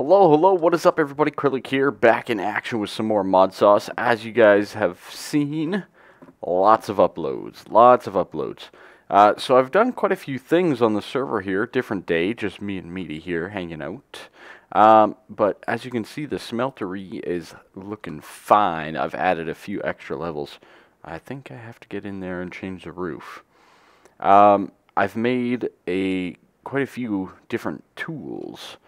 Hello, what is up everybody? Kryllyk here, back in action with some more ModSauce. As you guys have seen, lots of uploads. So I've done quite a few things on the server here, different day, just me and Meaty here hanging out. But as you can see, the smeltery is looking fine. I've added a few extra levels. I think I have to get in there and change the roof. I've made quite a few different tools.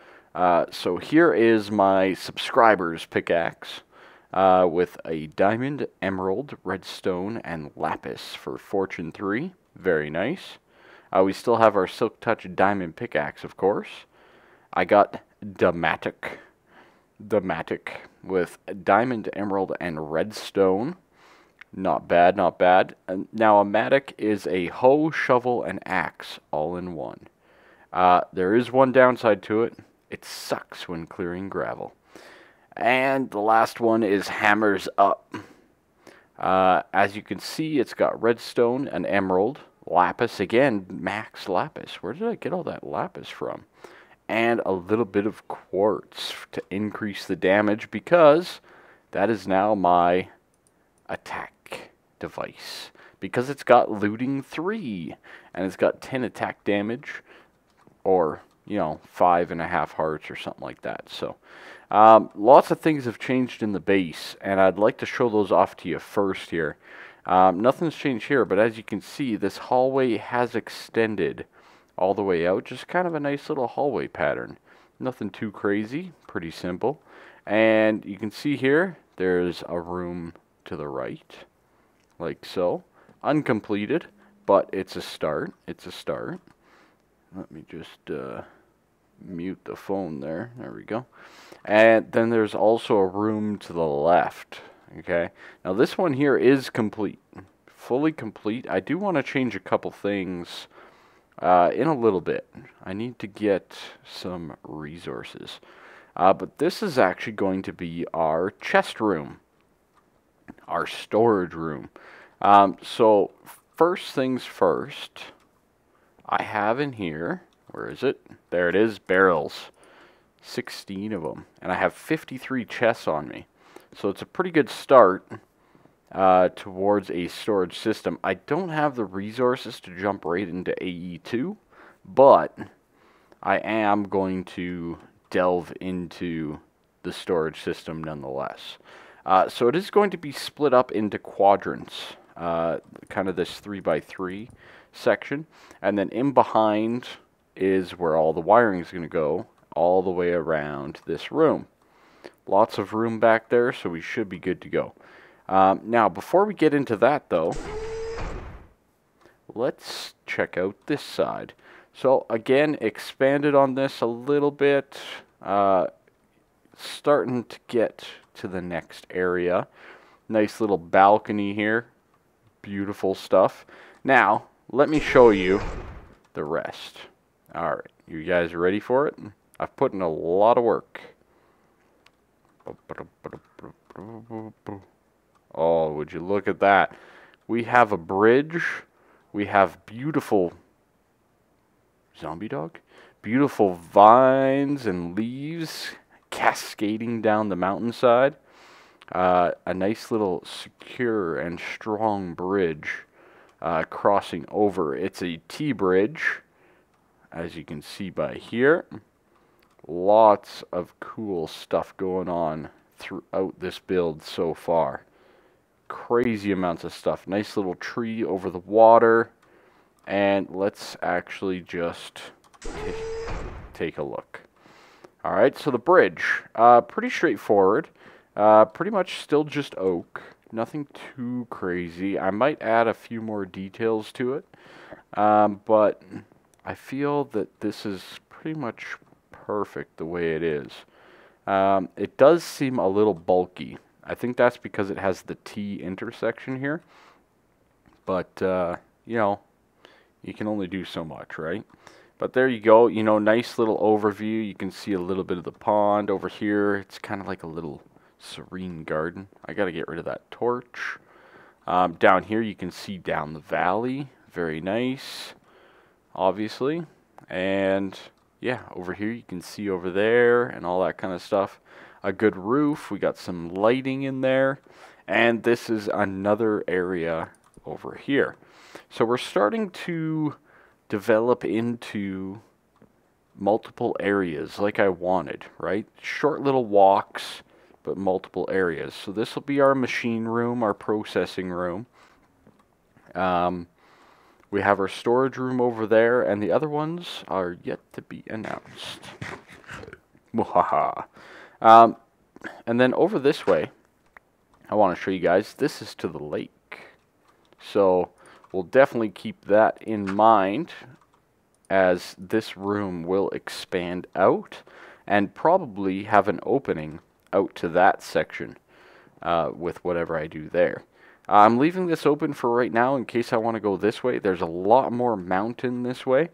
So here is my subscriber's pickaxe with a diamond, emerald, redstone, and lapis for Fortune 3. Very nice. We still have our Silk Touch diamond pickaxe, of course. I got Damatic with diamond, emerald, and redstone. Not bad, not bad. Now a matic is a hoe, shovel, and axe all in one. There is one downside to it. It sucks when clearing gravel. And the last one is hammers up. As you can see, it's got redstone, an emerald, lapis, again, max lapis. Where did I get all that lapis from? And a little bit of quartz to increase the damage, because that is now my attack device. Because it's got looting 3, and it's got 10 attack damage, or, you know, 5.5 hearts or something like that. So, lots of things have changed in the base, and I'd like to show those off to you first here. Nothing's changed here, but as you can see, this hallway has extended all the way out. Just kind of a nice little hallway pattern. Nothing too crazy, pretty simple. And you can see here, there's a room to the right, like so. Uncompleted, but it's a start. It's a start. Let me just mute the phone there. There we go. And then there's also a room to the left. Okay. Now this one here is complete. Fully complete. I do want to change a couple things in a little bit. I need to get some resources. But this is actually going to be our chest room. Our storage room. So first things first. I have in here, where is it? There it is, barrels. 16 of them. And I have 53 chests on me. So it's a pretty good start towards a storage system. I don't have the resources to jump right into AE2, but I am going to delve into the storage system nonetheless. So it is going to be split up into quadrants, kind of this 3x3 section, and then in behind is where all the wiring is going to go, all the way around this room. Lots of room back there, so we should be good to go. Now, before we get into that, though, let's check out this side. So, again, expanded on this a little bit, starting to get to the next area. Nice little balcony here. Beautiful stuff. Now, let me show you the rest. Alright, you guys are ready for it? I've put in a lot of work. Oh, would you look at that? We have a bridge. We have beautiful zombie dog. Beautiful vines and leaves cascading down the mountainside. A nice little secure and strong bridge. Crossing over. It's a T-bridge, as you can see by here. Lots of cool stuff going on throughout this build so far. Crazy amounts of stuff. Nice little tree over the water. And let's actually just take a look. Alright, so the bridge. Pretty straightforward. Pretty much still just oak. Nothing too crazy. I might add a few more details to it. But I feel that this is pretty much perfect the way it is. It does seem a little bulky. I think that's because it has the T intersection here. But, you know, you can only do so much, right? But there you go. You know, nice little overview. You can see a little bit of the pond over here. It's kind of like a little serene garden. I got to get rid of that torch. Down here you can see down the valley. Very nice, obviously. And yeah, over here you can see over there and all that kind of stuff. A good roof. We got some lighting in there. And this is another area over here. So we're starting to develop into multiple areas like I wanted, right? Short little walks, but multiple areas. So this will be our machine room, our processing room. We have our storage room over there, and the other ones are yet to be announced. Mwahaha. And then over this way, I want to show you guys, this is to the lake. So we'll definitely keep that in mind, as this room will expand out and probably have an opening out to that section with whatever I do there. I'm leaving this open for right now in case I want to go this way. There's a lot more mountain this way,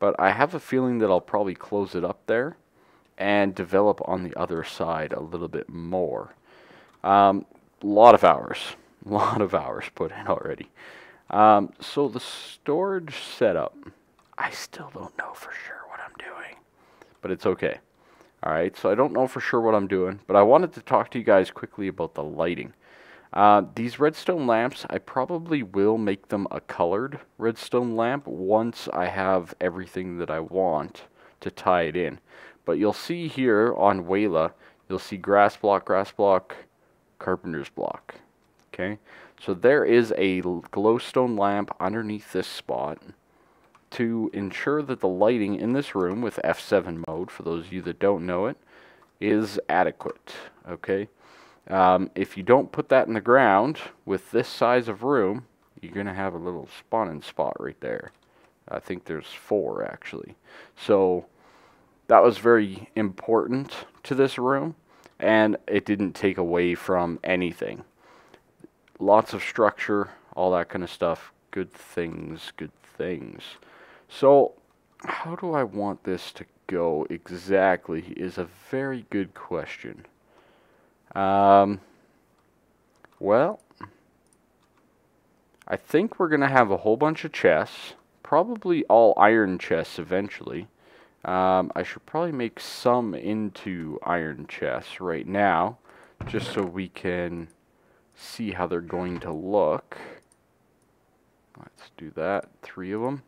but I have a feeling that I'll probably close it up there and develop on the other side a little bit more. Lot of hours put in already. So the storage setup, I still don't know for sure what I'm doing, but it's okay. Alright, so I don't know for sure what I'm doing, but I wanted to talk to you guys quickly about the lighting. These redstone lamps, I probably will make them a colored redstone lamp once I have everything that I want to tie it in. But you'll see here on Wayla, you'll see grass block, carpenter's block. Okay, so there is a glowstone lamp underneath this spot to ensure that the lighting in this room with F7 mode, for those of you that don't know it, is adequate. Okay. If you don't put that in the ground with this size of room, you're going to have a little spawning spot right there. I think there's 4 actually. So that was very important to this room, and it didn't take away from anything. Lots of structure, all that kind of stuff. Good things, good things. So how do I want this to go exactly is a very good question. Well, I think we're going to have a whole bunch of chests, probably all iron chests eventually. I should probably make some into iron chests right now, just so we can see how they're going to look. Let's do that. 3 of them.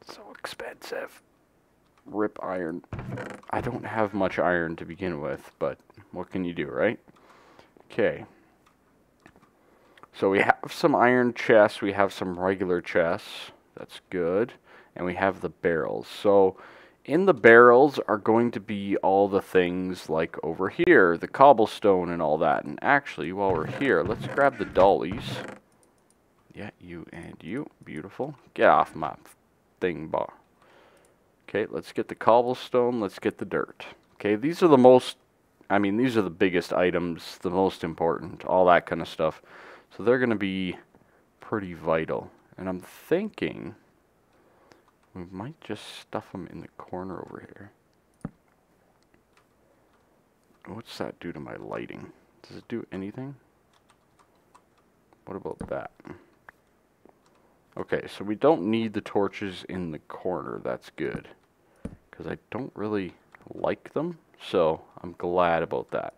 So expensive. Rip iron. I don't have much iron to begin with, but what can you do, right? Okay. So we have some iron chests, we have some regular chests. That's good. And we have the barrels. So in the barrels are going to be all the things like over here, the cobblestone and all that. And actually, while we're here, let's grab the dollies. Yeah, you and you. Beautiful. Get off my thing bar. Okay, let's get the cobblestone, let's get the dirt. Okay, these are the most, these are the biggest items, the most important, all that kind of stuff. So they're going to be pretty vital. And I'm thinking we might just stuff them in the corner over here. What's that do to my lighting? Does it do anything? What about that? Okay, so we don't need the torches in the corner. That's good, because I don't really like them, so I'm glad about that.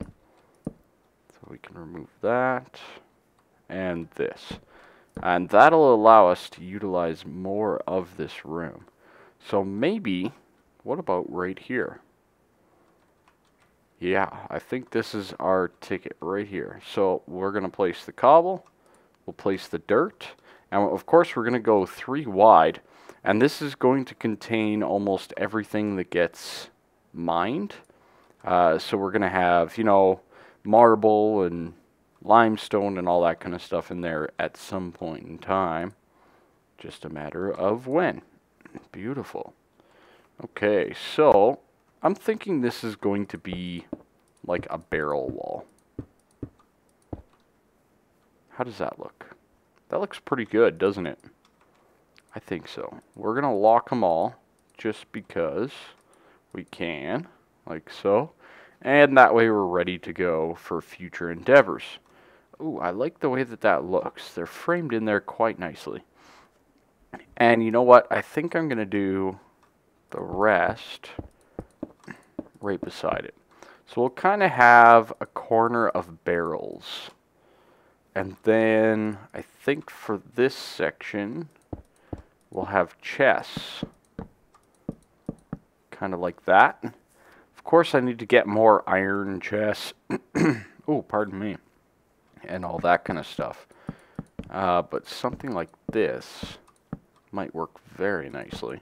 So we can remove that and this. And that'll allow us to utilize more of this room. So maybe, what about right here? Yeah, I think this is our ticket right here. So we're going to place the cobble, we'll place the dirt, and of course we're going to go 3 wide. And this is going to contain almost everything that gets mined. So we're going to have, marble and limestone and all that kind of stuff in there at some point in time. Just a matter of when. Beautiful. Okay, so I'm thinking this is going to be like a barrel wall. How does that look? That looks pretty good, doesn't it? I think so. We're going to lock them all just because we can, like so. And that way we're ready to go for future endeavors. Ooh, I like the way that that looks. They're framed in there quite nicely. And you know what? I think I'm going to do the rest right beside it. So we'll kind of have a corner of barrels. And then I think for this section, we'll have chests. Kind of like that. Of course, I need to get more iron chests. Oh, pardon me. And all that kind of stuff. But something like this might work very nicely.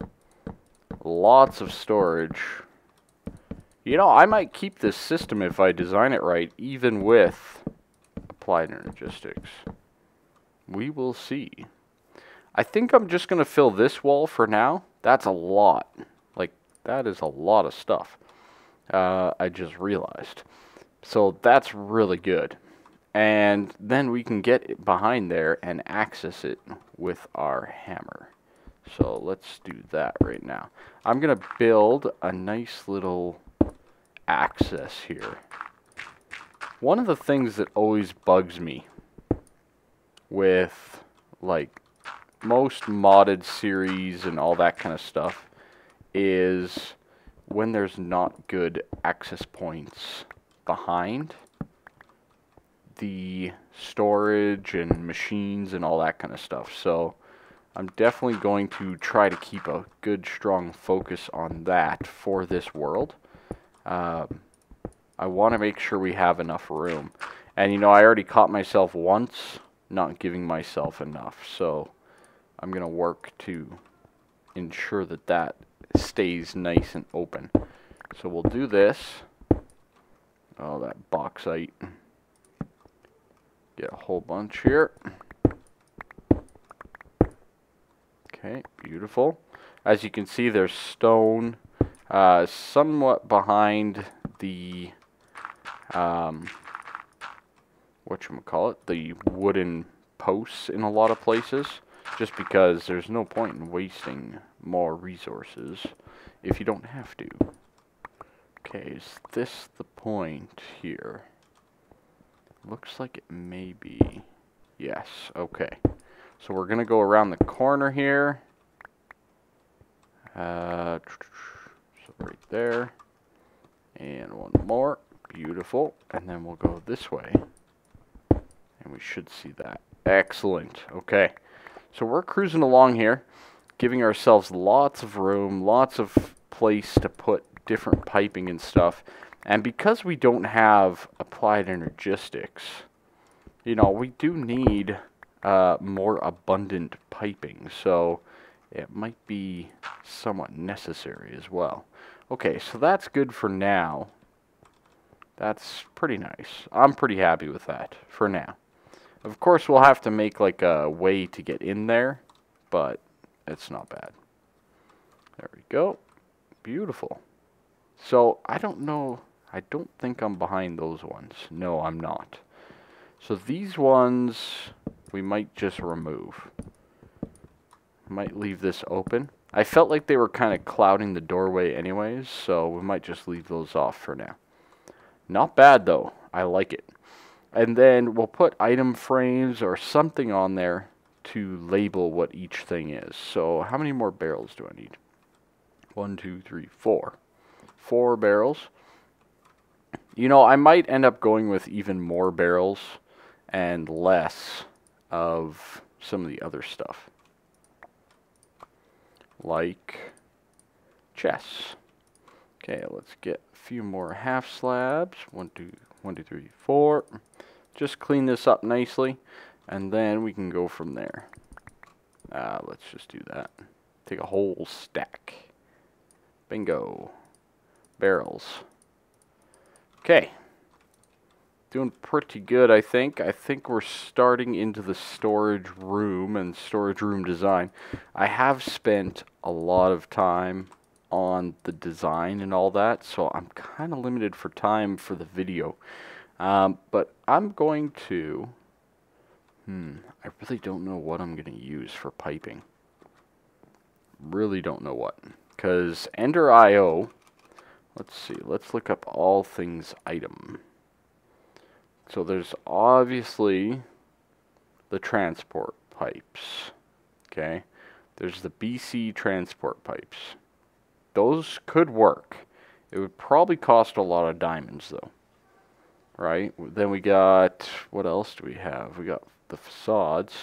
Lots of storage. You know, I might keep this system if I design it right, even with applied energistics. We will see. I think I'm just going to fill this wall for now. That's a lot. Like, that is a lot of stuff. I just realized. So that's really good. And then we can get it behind there and access it with our hammer. So let's do that right now. I'm going to build a nice little access here. One of the things that always bugs me with like most modded series and all that kind of stuff is when there's not good access points behind the storage and machines and all that kind of stuff. So I'm definitely going to try to keep a good strong focus on that for this world. I want to make sure we have enough room. And you know, I already caught myself once not giving myself enough. So I'm going to work to ensure that that stays nice and open. So we'll do this. Oh, that bauxite. Get a whole bunch here. Okay, beautiful. As you can see, there's stone somewhat behind the whatchamacallit, the wooden posts in a lot of places, just because there's no point in wasting more resources if you don't have to. Okay, is this the point here? Looks like it may be. Yes, okay. So we're going to go around the corner here. So right there. And one more. Beautiful. And then we'll go this way. And we should see that. Excellent. Okay. So we're cruising along here, giving ourselves lots of room, lots of place to put different piping and stuff. And because we don't have applied energistics, you know, we do need more abundant piping. So it might be somewhat necessary as well. Okay, so that's good for now. That's pretty nice. I'm pretty happy with that for now. Of course, we'll have to make like a way to get in there, but it's not bad. There we go. Beautiful. So I don't know. I don't think I'm behind those ones. No, I'm not. So these ones we might just remove. Might leave this open. I felt like they were kind of clouding the doorway anyways, so we might just leave those off for now. Not bad though. I like it. And then we'll put item frames or something on there to label what each thing is. So how many more barrels do I need? 1, 2, 3, 4. 4 barrels. You know, I might end up going with even more barrels and less of some of the other stuff. Like chests. Okay, let's get a few more half slabs. 1, 2, 3, 4. Just clean this up nicely, and then we can go from there. Let's just do that. Take a whole stack. Bingo. Barrels. Okay. Doing pretty good, I think. I think we're starting into the storage room and storage room design. I have spent a lot of time on the design and all that, so I'm kind of limited for time for the video. But I'm going to... I really don't know what I'm going to use for piping. Really don't know what. Because Ender IO... Let's see, let's look up all things item. So there's obviously the transport pipes. Okay. There's the BC transport pipes. Those could work. It would probably cost a lot of diamonds, though. Right? Then we got, what else do we have? We got the facades,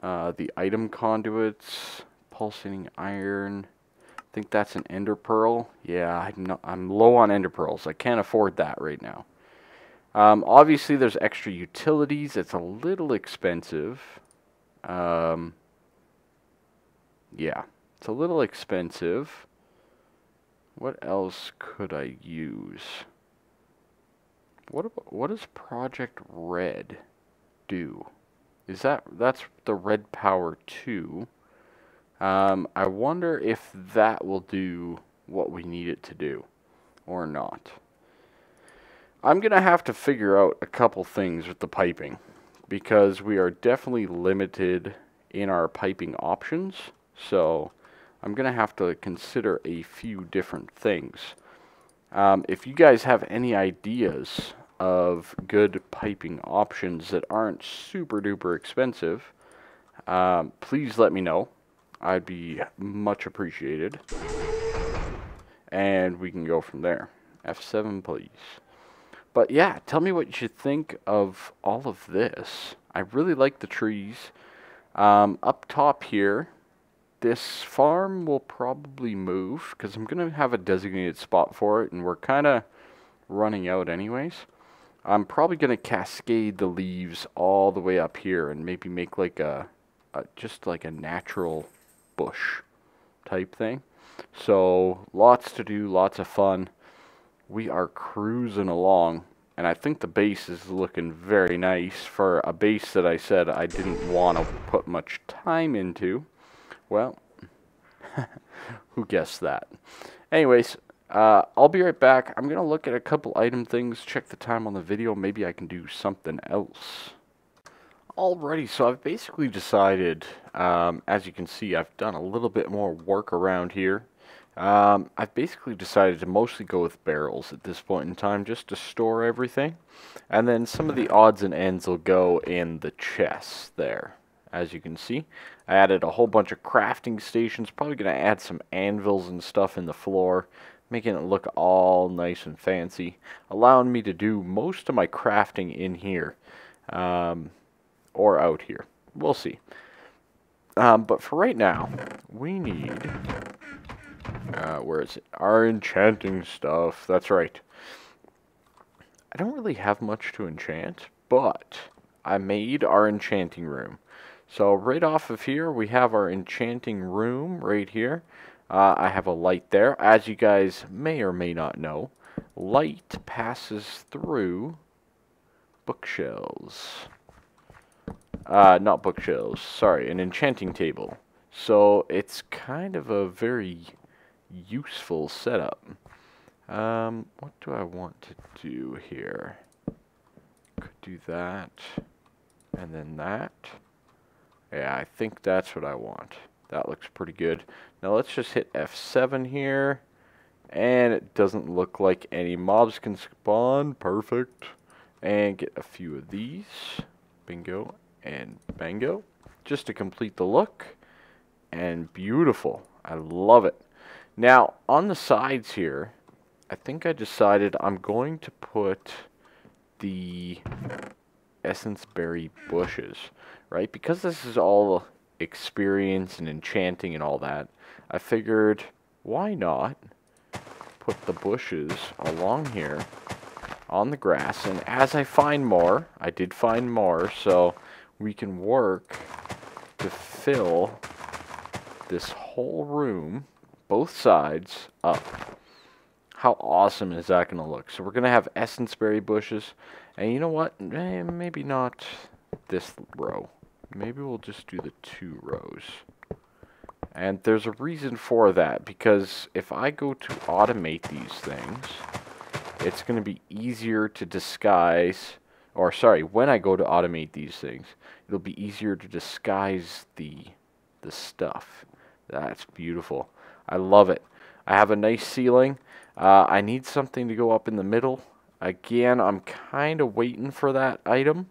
the item conduits, pulsating iron. I think that's an ender pearl. Yeah, I'm low on ender pearls. I can't afford that right now. Obviously, there's extra utilities. It's a little expensive. Yeah, it's a little expensive. What else could I use? What does Project Red do? That's the Red Power 2? I wonder if that will do what we need it to do or not. I'm gonna have to figure out a couple things with the piping because we are definitely limited in our piping options. So I'm gonna have to consider a few different things. If you guys have any ideas of good piping options that aren't super duper expensive, please let me know. I'd be much appreciated. And we can go from there. F7, please. But yeah, tell me what you think of all of this. I really like the trees. Up top here, this farm will probably move because I'm going to have a designated spot for it, and we're kind of running out anyways. I'm probably going to cascade the leaves all the way up here and maybe make like just like a natural bush type thing. So lots to do, lots of fun. We are cruising along, and I think the base is looking very nice for a base that I said I didn't want to put much time into. Well, who guessed that? Anyways, I'll be right back. I'm going to look at a couple item things, check the time on the video. Maybe I can do something else. Alrighty, so I've basically decided, as you can see, I've done a little bit more work around here. I've basically decided to mostly go with barrels at this point in time, just to store everything. And then some of the odds and ends will go in the chests there. As you can see, I added a whole bunch of crafting stations, probably going to add some anvils and stuff in the floor, making it look all nice and fancy, allowing me to do most of my crafting in here, or out here. We'll see. But for right now, we need, where is it? Our enchanting stuff. That's right. I don't really have much to enchant, but I made our enchanting room. So right off of here, we have our enchanting room right here. I have a light there. As you guys may or may not know, light passes through bookshelves. Not bookshelves, sorry, an enchanting table. So it's kind of a very useful setup. What do I want to do here? Could do that, and then that. Yeah, I think that's what I want. That looks pretty good. Now let's just hit F7 here. And it doesn't look like any mobs can spawn. Perfect. And get a few of these. Bingo and bango. Just to complete the look. And beautiful. I love it. Now, on the sides here, I think I decided I'm going to put the essence berry bushes, right? Because this is all experience and enchanting and all that, I figured, why not put the bushes along here on the grass, and as I find more, I did find more, so we can work to fill this whole room, both sides, up. How awesome is that going to look? So we're going to have essence berry bushes, and you know what? Maybe not this row. Maybe we'll just do the 2 rows. And there's a reason for that, because if I go to automate these things, it's going to be easier to disguise, or sorry, when I go to automate these things, it'll be easier to disguise the stuff. That's beautiful. I love it. I have a nice ceiling. I need something to go up in the middle. Again, I'm kind of waiting for that item,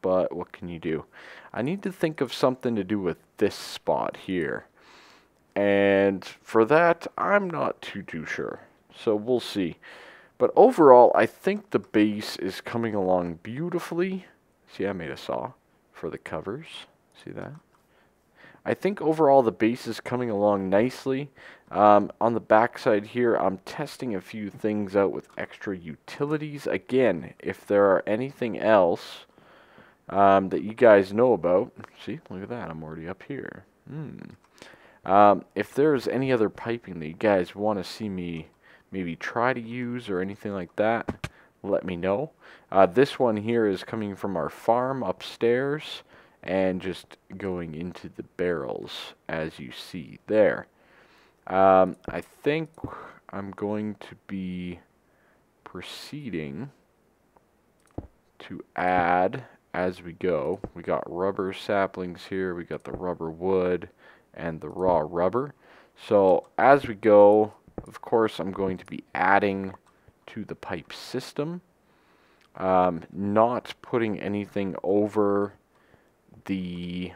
but what can you do? I need to think of something to do with this spot here. And for that, I'm not too sure. So we'll see. But overall, I think the base is coming along beautifully. See, I made a saw for the covers. See that? I think overall the base is coming along nicely. On the back side here, I'm testing a few things out with extra utilities. Again, if there are anything else that you guys know about, see, look at that, I'm already up here. If there's any other piping that you guys want to see me maybe try to use or anything like that, let me know. This one here is coming from our farm upstairs and just going into the barrels as you see there. I think I'm going to be proceeding to add as we go. We got rubber saplings here, we got the rubber wood and the raw rubber. So as we go, of course, I'm going to be adding to the pipe system, not putting anything over the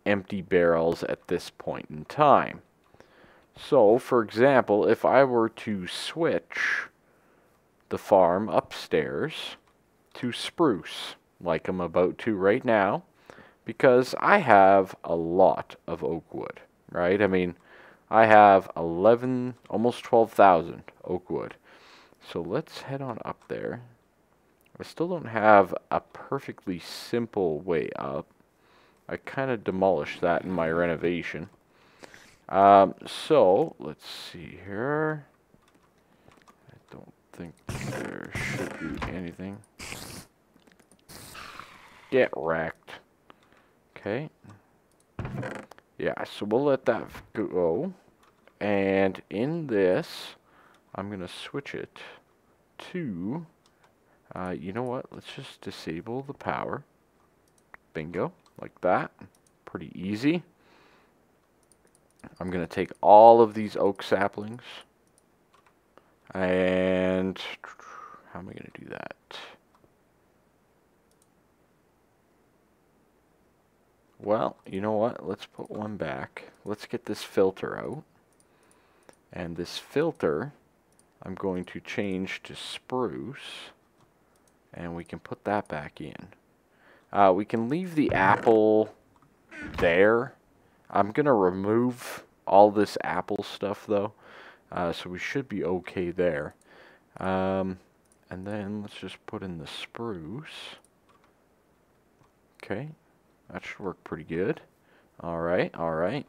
empty barrels at this point in time. So, for example, if I were to switch the farm upstairs to spruce, like I'm about to right now, because I have a lot of oak wood, right? I mean, I have 11, almost 12,000 oak wood. So let's head on up there. I still don't have a perfectly simple way up. I kind of demolished that in my renovation. So, let's see here. I don't think there should be anything. Get wrecked. Okay. Yeah, so we'll let that go. And in this, I'm going to switch it to, you know what, let's just disable the power. Bingo, like that. Pretty easy. I'm going to take all of these oak saplings, and how am I going to do that? Well, you know what? Let's put one back. Let's get this filter out. And this filter, I'm going to change to spruce, and we can put that back in. We can leave the apple there. I'm going to remove all this apple stuff, though, so we should be okay there. And then let's just put in the spruce. Okay, that should work pretty good. Alright, alright.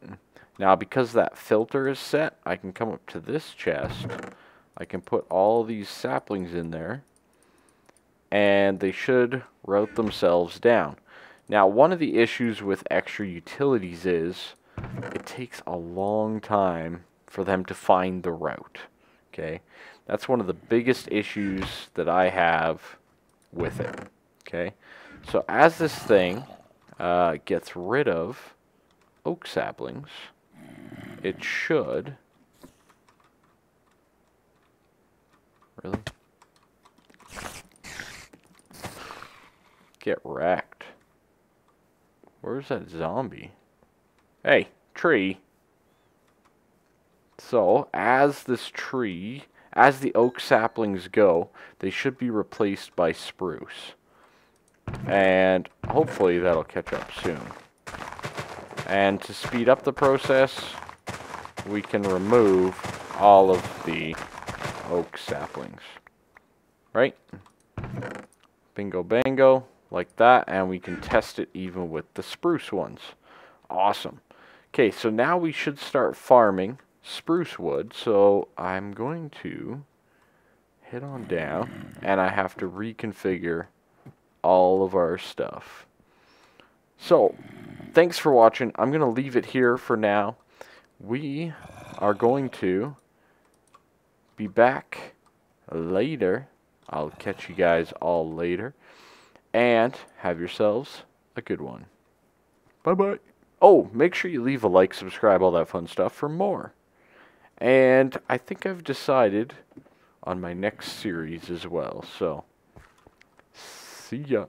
Now, because that filter is set, I can come up to this chest. I can put all these saplings in there, and they should route themselves down. Now, one of the issues with extra utilities is it takes a long time for them to find the route. Okay, that's one of the biggest issues that I have with it. Okay, so as this thing gets rid of oak saplings, it should really get wrecked. Where's that zombie? Hey, tree. So, as this tree, as the oak saplings go, they should be replaced by spruce. And hopefully that'll catch up soon. And to speed up the process, we can remove all of the oak saplings. Right? Bingo bango. Like that, and we can test it even with the spruce ones. Awesome. Okay, so now we should start farming spruce wood. So I'm going to head on down, and I have to reconfigure all of our stuff. So, thanks for watching. I'm going to leave it here for now. We are going to be back later. I'll catch you guys all later. And have yourselves a good one. Bye-bye. Oh, make sure you leave a like, subscribe, all that fun stuff for more. And I think I've decided on my next series as well. So, see ya.